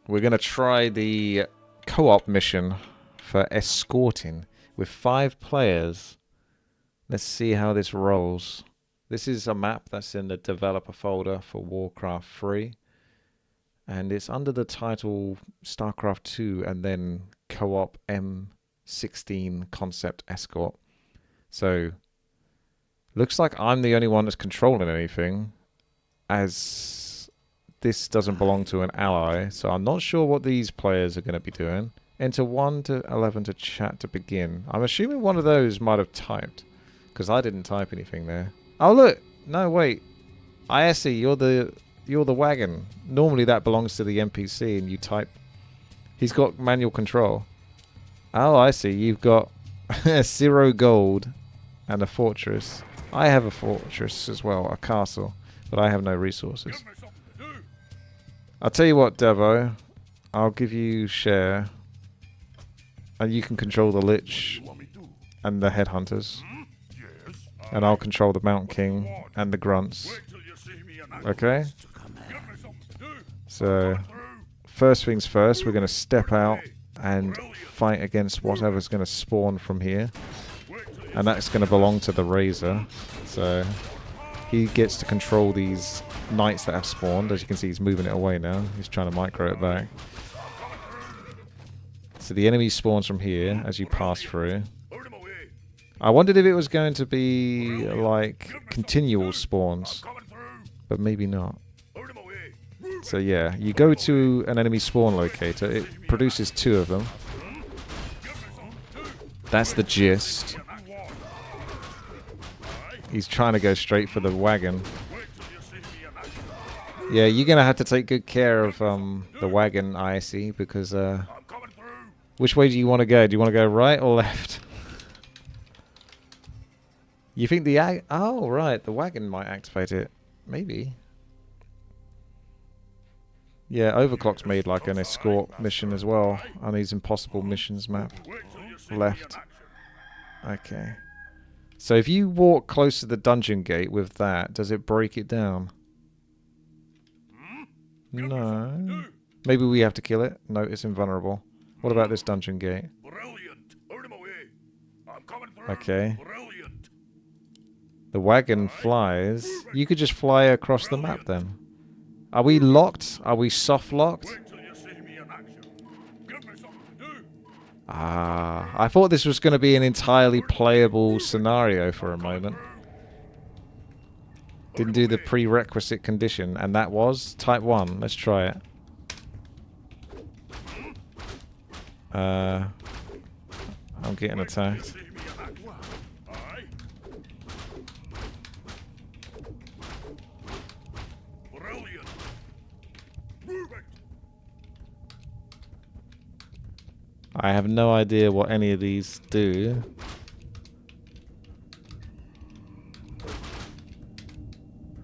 We're going to try the co-op mission for escorting with 5 players. Let's see how this rolls. This is a map that's in the developer folder for Warcraft 3. And it's under the title StarCraft 2 and then Co-op M16 Concept Escort. So, looks like I'm the only one that's controlling anything, as this doesn't belong to an ally. So I'm not sure what these players are going to be doing. Enter 1 to 11 to chat to begin. I'm assuming one of those might have typed, because I didn't type anything there. Oh look! No, wait. I see. You're the Wagon. Normally that belongs to the NPC and you type. He's got manual control. Oh, I see. You've got 0 gold and a fortress. I have a fortress as well, a castle, but I have no resources. I'll tell you what, Devo. I'll give you share. And you can control the Lich and the Headhunters. And I'll control the Mountain King and the Grunts. Okay? So, first things first, we're going to step out and fight against whatever's going to spawn from here. And that's going to belong to the Razor. So, he gets to control these knights that have spawned. As you can see, he's moving it away now. He's trying to micro it back. So the enemy spawns from here as you pass through. I wondered if it was going to be like continual spawns, but maybe not. So yeah, you go to an enemy spawn locator. It produces 2 of them. That's the gist. He's trying to go straight for the Wagon. Yeah, you're going to have to take good care of the Wagon, I see, because... which way do you want to go? Do you want to go right or left? You think the... Oh, right, the Wagon might activate it. Maybe. Yeah, Overclock's made like an escort mission as well on these impossible missions map. Left. Okay. So if you walk close to the dungeon gate with that, does it break it down? No. Maybe we have to kill it? No, it's invulnerable. What about this dungeon gate? Okay. The Wagon flies. You could just fly across the map then. Are we locked? Are we soft locked? Ah, I thought this was going to be an entirely playable scenario for a moment. Didn't do the prerequisite condition, and that was type 1. Let's try it. I'm getting attacked. I have no idea what any of these do.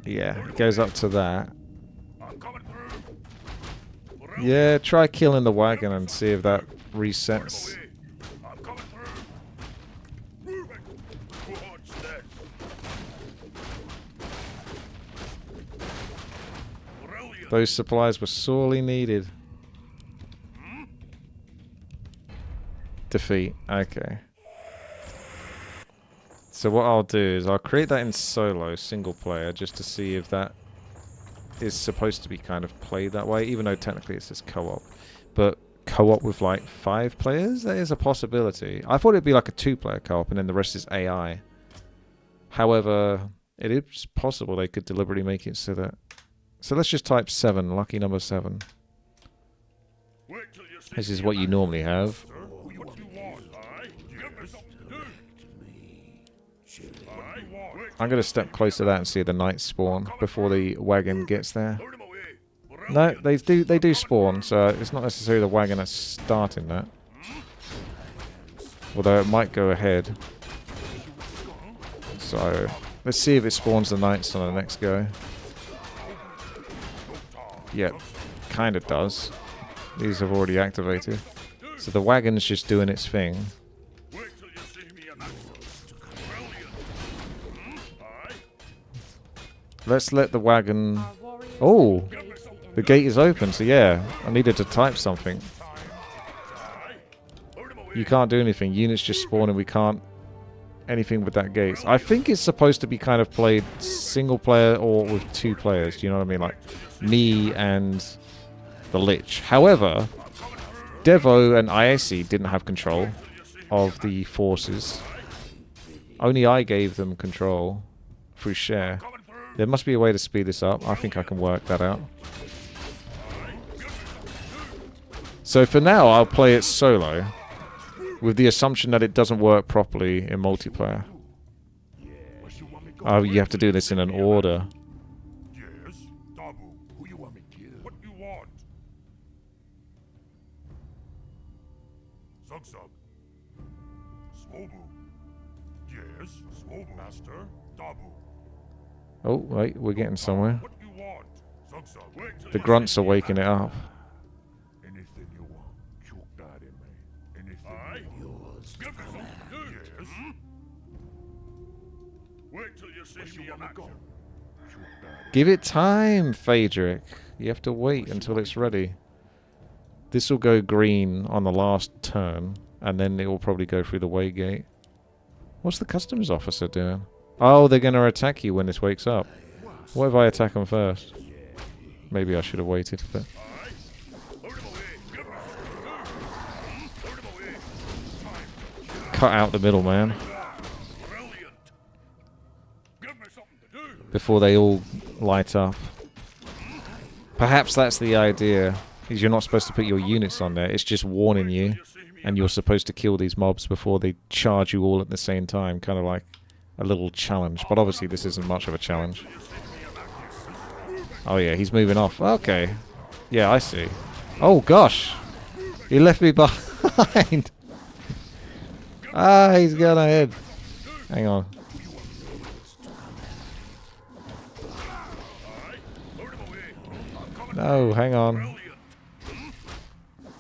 Yeah, it goes up to that. Yeah, try killing the Wagon and see if that resets. Those supplies were sorely needed. Defeat. Okay. So what I'll do is I'll create that in solo, single player, just to see if that is supposed to be kind of played that way, even though technically it says co-op. But co-op with like 5 players? That is a possibility. I thought it'd be like a 2-player co-op and then the rest is AI. However, it is possible they could deliberately make it so that... So let's just type 7, lucky number 7. This is what you normally have. I'm going to step close to that and see the knights spawn before the Wagon gets there. No, they do spawn, so it's not necessarily the Wagon that's starting that. Although it might go ahead. So, let's see if it spawns the knights on the next go. Yep, kind of does. These have already activated. So the Wagon's just doing its thing. Let's let the Wagon... Oh! The gate is open, so yeah, I needed to type something. You can't do anything. Units just spawn and we can't anything with that gate. I think it's supposed to be kind of played single player or with 2 players. Do you know what I mean? Like me and the Lich. However, Devo and ISE didn't have control of the forces. Only I gave them control through share. There must be a way to speed this up. I think I can work that out. So for now, I'll play it solo, with the assumption that it doesn't work properly in multiplayer. Oh, you have to do this in an order. Oh, wait, we're getting somewhere. The grunts are waking it up. Give it time, Phaedric. You have to wait until it's ready. This will go green on the last turn, and then it will probably go through the way gate. What's the customs officer doing? Oh, they're going to attack you when this wakes up. What if I attack them first? Maybe I should have waited a bit. Cut out the middleman before they all light up. Perhaps that's the idea, is you're not supposed to put your units on there. It's just warning you, and you're supposed to kill these mobs before they charge you all at the same time. Kind of like a little challenge, but obviously this isn't much of a challenge. Oh yeah, he's moving off. Okay. Yeah, I see. Oh gosh! He left me behind! Ah, he's gone ahead. Hang on. No, hang on.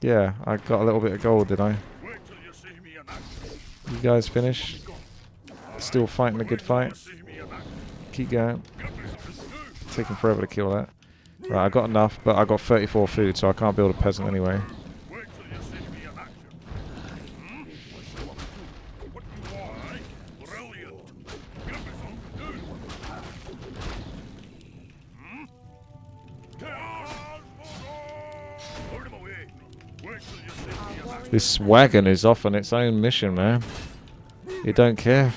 Yeah, I got a little bit of gold, did I? You guys finish? Still fighting a good fight? Keep going. Taking forever to kill that. Right, I got enough, but I got 34 food, so I can't build a peasant anyway. This wagon is off on its own mission, man. You don't care.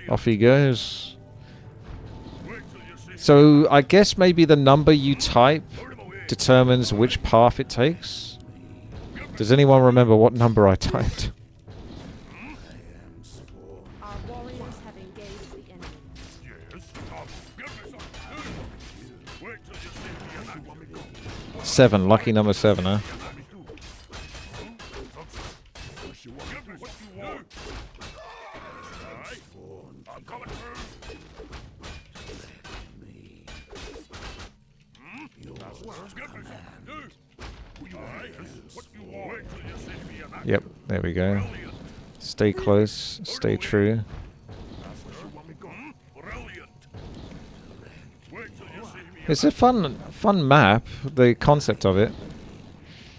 Off he goes. So I guess maybe the number you type determines which path it takes. Does anyone remember what number I typed? Seven, lucky number 7, huh? Yep, there we go. Stay close, stay true. It's a fun map, the concept of it.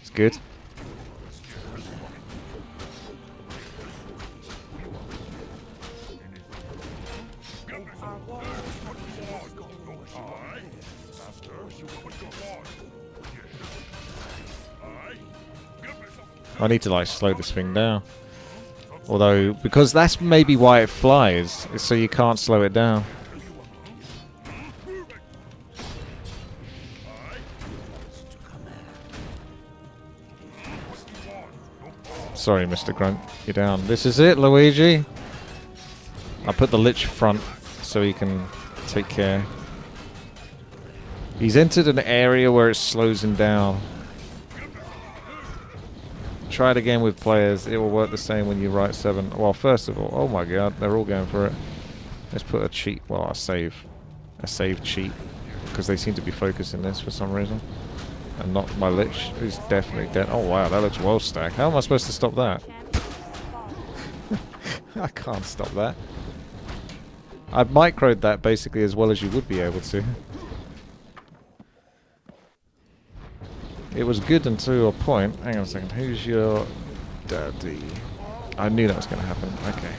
It's good. I need to like slow this thing down. Although, because that's maybe why it flies, is so you can't slow it down. Sorry, Mr. Grunt, you're down. This is it, Luigi. I put the Lich front so he can take care. He's entered an area where it slows him down. Try it again with players. It will work the same when you write 7. Well, first of all, oh my god, they're all going for it. Let's put a cheat, well, a save cheat, because they seem to be focusing this for some reason. And not my lich, who's definitely dead. Oh wow, that looks well stacked. How am I supposed to stop that? I can't stop that. I've microed that basically as well as you would be able to. It was good until a point. Hang on a second. Who's your daddy? I knew that was going to happen. Okay.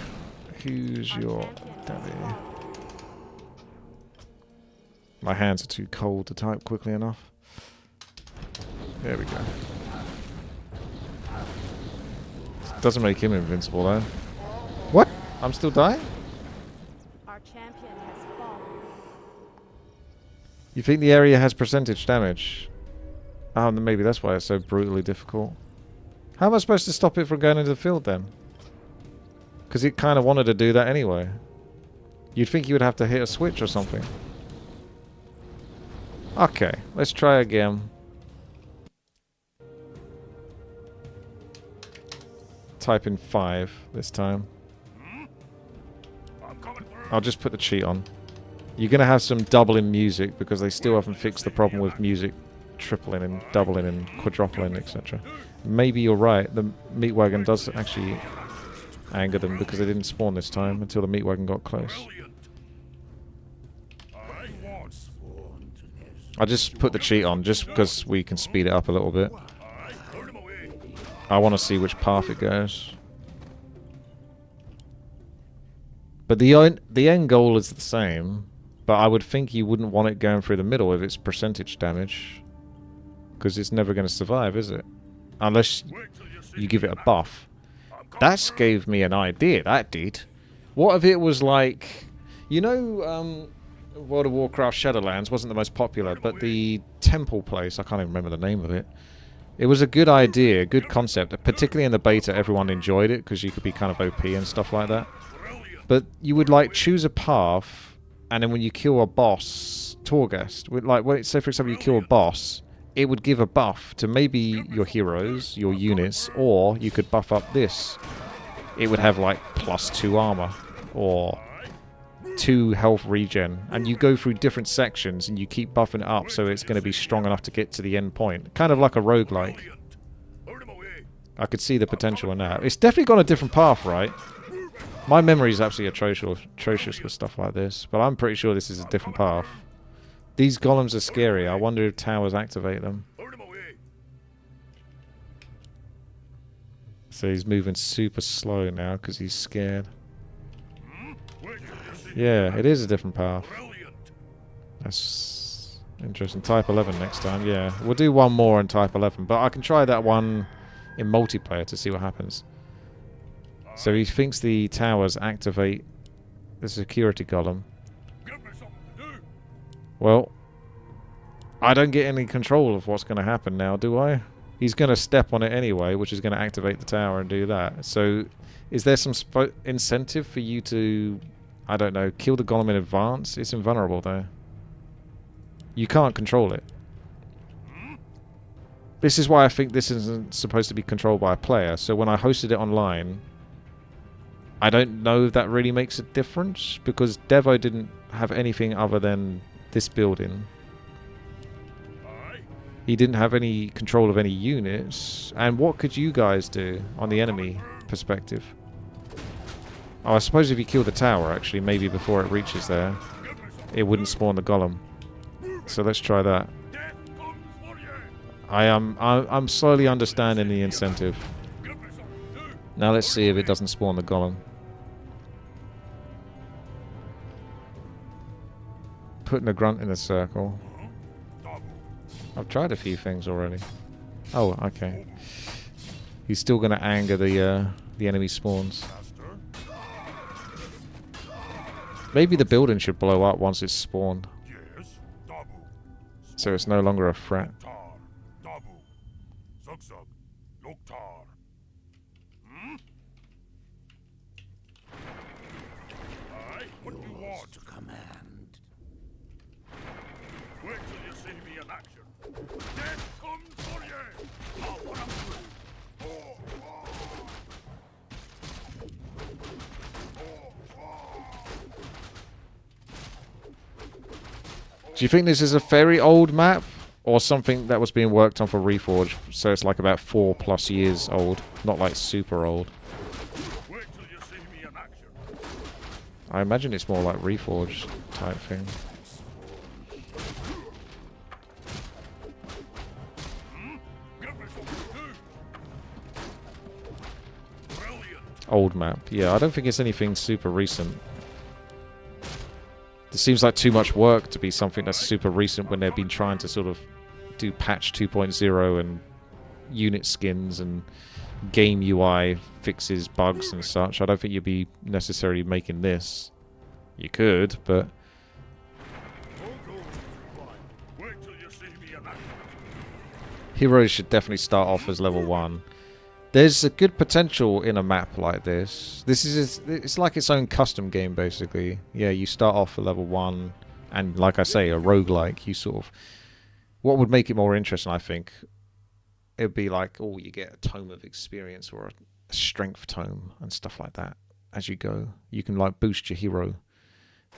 Who's your daddy? My hands are too cold to type quickly enough. There we go. Doesn't make him invincible though. What? I'm still dying? Our champion has fallen. You think the area has percentage damage? Oh, then maybe that's why it's so brutally difficult. How am I supposed to stop it from going into the field then? Because it kind of wanted to do that anyway. You'd think you would have to hit a switch or something. Okay, let's try again. Type in 5 this time. I'll just put the cheat on. You're going to have some doubling music because they still haven't fixed the problem with music tripling and doubling and quadrupling, etc. Maybe you're right. The meat wagon does actually anger them because they didn't spawn this time until the meat wagon got close. I just put the cheat on just because we can speed it up a little bit. I want to see which path it goes. But the end goal is the same. But I would think you wouldn't want it going through the middle if it's percentage damage. Because it's never going to survive, is it? Unless you give it a buff. That gave me an idea, that did. What if it was like... You know, World of Warcraft Shadowlands wasn't the most popular, but the temple place, I can't even remember the name of it. It was a good idea, a good concept. Particularly in the beta, everyone enjoyed it because you could be kind of OP and stuff like that. But you would like choose a path, and then when you kill a boss, Torghast, like say for example you kill a boss, it would give a buff to maybe your heroes, your units, or you could buff up this. It would have like +2 armor, or 2 health regen, and you go through different sections and you keep buffing it up so it's going to be strong enough to get to the end point. Kind of like a roguelike. I could see the potential in that. It's definitely got a different path, right? My memory is absolutely atrocious with stuff like this, but I'm pretty sure this is a different path. These golems are scary. I wonder if towers activate them. So he's moving super slow now because he's scared. Yeah, it is a different path. That's interesting. Type 11 next time, yeah. We'll do one more in Type 11, but I can try that one in multiplayer to see what happens. So he thinks the towers activate the security golem. Well, I don't get any control of what's going to happen now, do I? He's going to step on it anyway, which is going to activate the tower and do that. So is there some incentive for you to... I don't know, kill the golem in advance? It's invulnerable though. You can't control it. This is why I think this isn't supposed to be controlled by a player. So when I hosted it online, I don't know if that really makes a difference, because Devo didn't have anything other than this building. He didn't have any control of any units. And what could you guys do on the enemy perspective? Oh, I suppose if you kill the tower, actually, maybe before it reaches there, it wouldn't spawn the golem. So let's try that. I'm slowly understanding the incentive. Now let's see if it doesn't spawn the golem. Putting a grunt in a circle. I've tried a few things already. Oh, okay. He's still going to anger the enemy spawns. Maybe the building should blow up once it's spawned. So it's no longer a threat. Do you think this is a very old map? Or something that was being worked on for Reforged, so it's like about 4+ years old, not like super old. Wait till you see me in action. I imagine it's more like Reforged type thing. Give me something to do. Brilliant. Old map. Yeah, I don't think it's anything super recent. It seems like too much work to be something that's super recent when they've been trying to sort of do patch 2.0 and unit skins and game UI fixes bugs and such. I don't think you'd be necessarily making this. You could, but Wait till you see me in action. heroes should definitely start off as level 1. There's a good potential in a map like this. It's like its own custom game, basically. Yeah, you start off at level 1, and like I say, a roguelike, you sort of... What would make it more interesting, I think, it'd be like, oh, you get a tome of experience or a strength tome and stuff like that as you go. You can, like, boost your hero.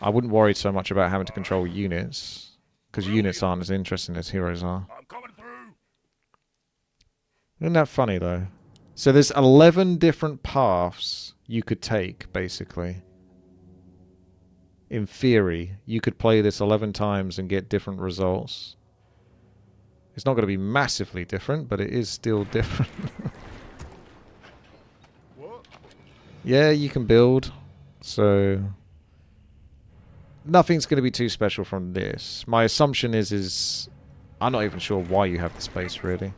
I wouldn't worry so much about having to control units, because units aren't as interesting as heroes are. I'm coming through. Isn't that funny, though? So there's 11 different paths you could take, basically. In theory, you could play this 11 times and get different results. It's not going to be massively different, but it is still different. What? Yeah, you can build. So nothing's going to be too special from this. My assumption is I'm not even sure why you have the space, really.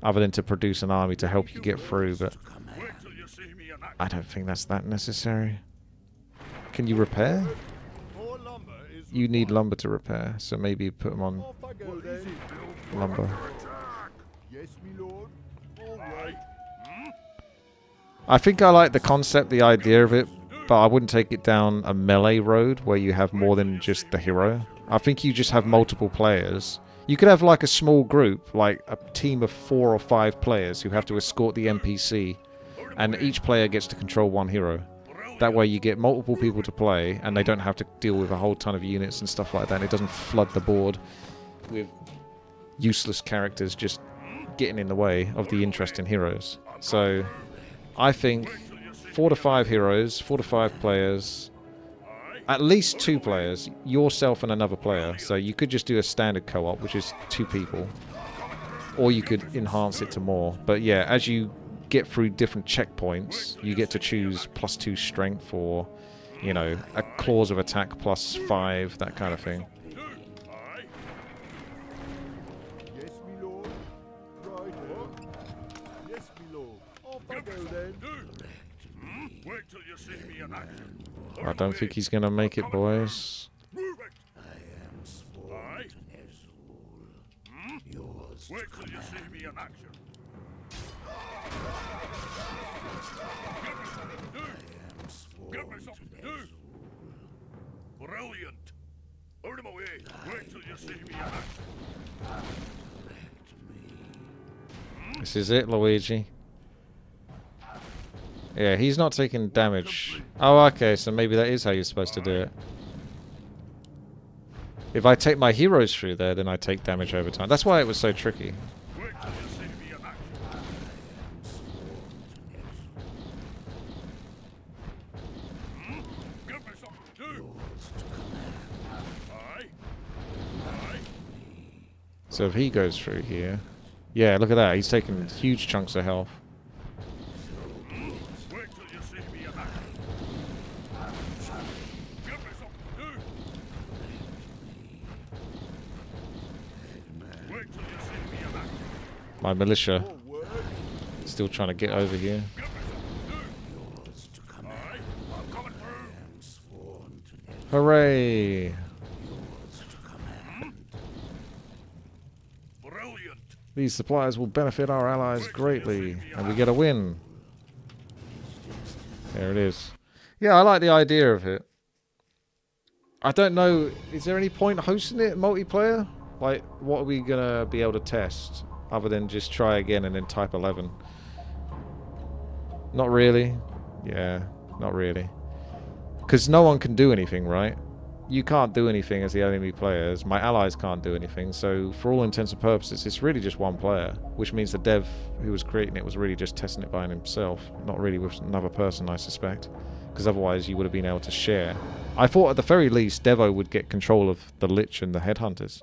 Other than to produce an army to help you get through, but Wait till you see me in action. I don't think that's that necessary. Can you repair? More lumber is You need lumber to repair, so maybe put them on off I go then. lumber. Attack. Yes, me lord. All right. I think I like the concept, the idea of it, but I wouldn't take it down a melee road where you have more than just the hero. I think you just have multiple players. You could have like a small group, like a team of 4 or 5 players who have to escort the NPC, and each player gets to control one hero. That way you get multiple people to play, and they don't have to deal with a whole ton of units and stuff like that, and it doesn't flood the board with useless characters just getting in the way of the interesting heroes. So I think 4 to 5 heroes, 4 to 5 players, at least 2 players, yourself and another player. So you could just do a standard co-op, which is 2 people, or you could enhance it to more. But yeah, as you get through different checkpoints, you get to choose +2 strength, or, you know, a clause of attack +5, that kind of thing. Yes, me lord. Right. Yes, me lord. Off I go then. Wait till you see me in action. I don't think he's gonna make it, boys. Move it. I am sworn to Yours. Wait till you see me in action. Give me something to do. Brilliant. Out of my way. Wait till you see me in action. This is it, Luigi. Yeah, he's not taking damage. Oh, okay, so maybe that is how you're supposed to do it. If I take my heroes through there, then I take damage over time. That's why it was so tricky. Wait till you see me in action. Give me something to do. Aye. Aye. So if he goes through here... Yeah, look at that. He's taking huge chunks of health. Wait till you see me in action. Give me something to do. Wait till you see me in action. My militia Forward. still trying to get over here. Give me something to do. Aye. I'm coming through. Hooray! Brilliant. These supplies will benefit our allies greatly, and we get a win. There it is. Yeah, I like the idea of it. I don't know, is there any point hosting it multiplayer? Like, what are we gonna be able to test? Other than just try again and then type 11. Not really. Yeah, not really. Because no one can do anything, right? you can't do anything as the enemy players. My allies can't do anything. So for all intents and purposes, it's really just one player, which means the dev who was creating it was really just testing it by himself, not really with another person, I suspect, because otherwise you would have been able to share. I thought at the very least Devo would get control of the Lich and the Headhunters,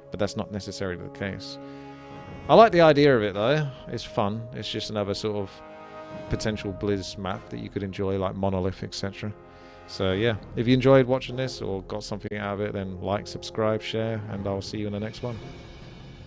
but that's not necessarily the case. I like the idea of it though. It's fun. It's just another sort of potential Blizz map that you could enjoy, like Monolith, etc. So yeah, if you enjoyed watching this or got something out of it, then like, subscribe, share, and I'll see you in the next one.